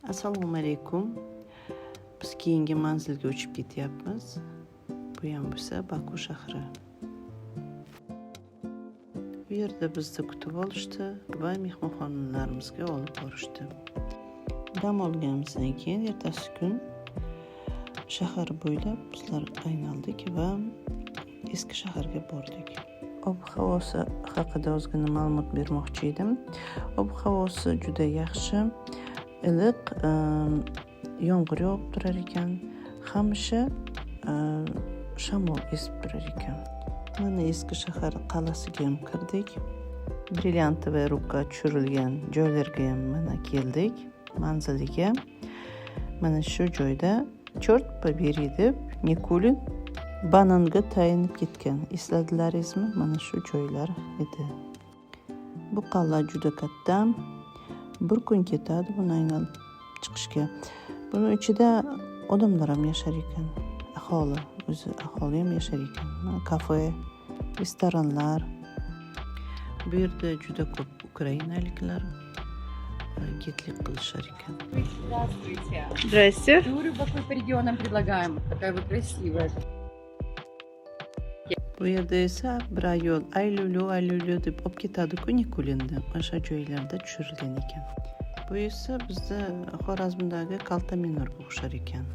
Assalomu alaykum. Biz keyingi manzilga uchib ketyapmiz. Bu ham bo'lsa Baku shahri. Bu yerda bizni kutib olishdi va mehmonxonalarimizga olib borishdi. Dam olganimizdan keyin ertasi kun shahar bo'ylab bizlar aylandik va eski shaharga bordik. Ob-havosi haqida ozgina ma'lumot bermoqchi edim. Ob-havosi juda yaxshi, iliq, yomg'ir yog'ib turar ekan, hamisha shamol esib turar ekan. Mana eski shahar qal'asiga ham kirdik. Brilliantовая ruka tushirilgan joylarga ham mana keldik, manziliga. Mana shu joyda Черт побери deb Nikulin bananga tayinib ketgan. Esladilaringizmi? Mana shu joylar edi. Bu qal'a juda katta. Bir kun ketadi buni aylanib chiqishga. Buni ichida odamlar ham yashar ekan. Aholi ham yashar ekan. Kafe, restoranlar. Bu yerda juda ko'p ukrainaliklar ketlik qilishar ekan. Здравствуйте. Здрасте. Туры Баку по регионам предлагаем. Такая вы красивая. Bu yerda esa bir ayol aylulu deb olib ketadi-ku Nikulinni. O'sha joylarda tushirilgan ekan. Bu esa bizda Xorazmdagi Kaltaminorga o'xshar ekan.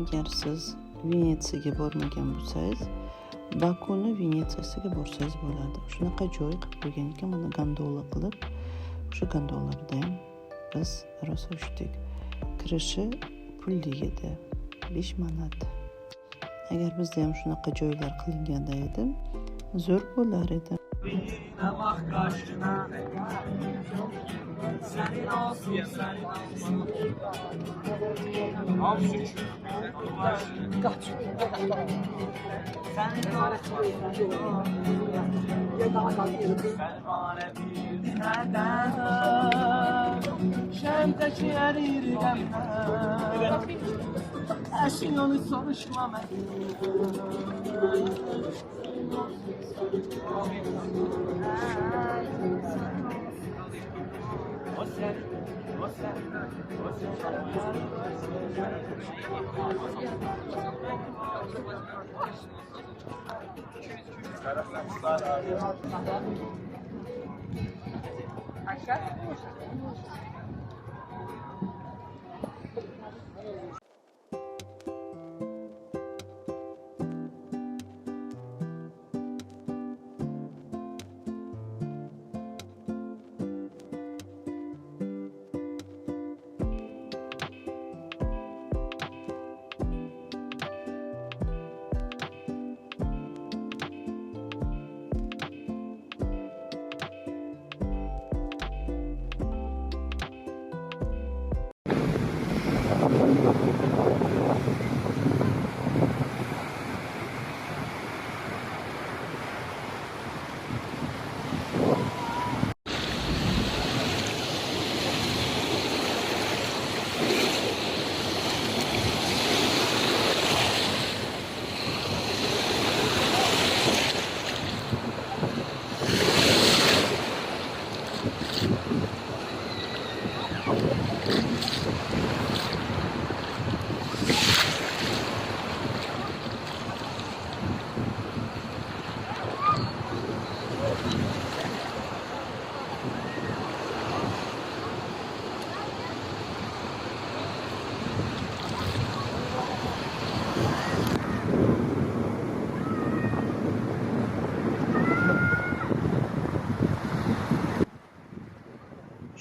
Agar siz Venetsiyaga bormagan bo'lsangiz, Bakuni Venetsiyasiga borsangiz bo'ladi. Shunaqa joy qilib qo'ygan ekan, mana gondola qilib, o'sha gondolalarda ham biz rosa uchdik. Kirishi pulli edi, 5 manat. Agar bizda ham shunaqa joylar qilinganda edi, zo'r bo'lar edi.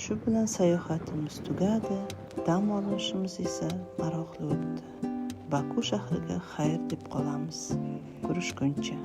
Shu bilan sayohatimiz tugadi, dam olishimiz esa maroqli o'tdi. Baku shahriga xayr deb qolamiz. Ko'rishguncha.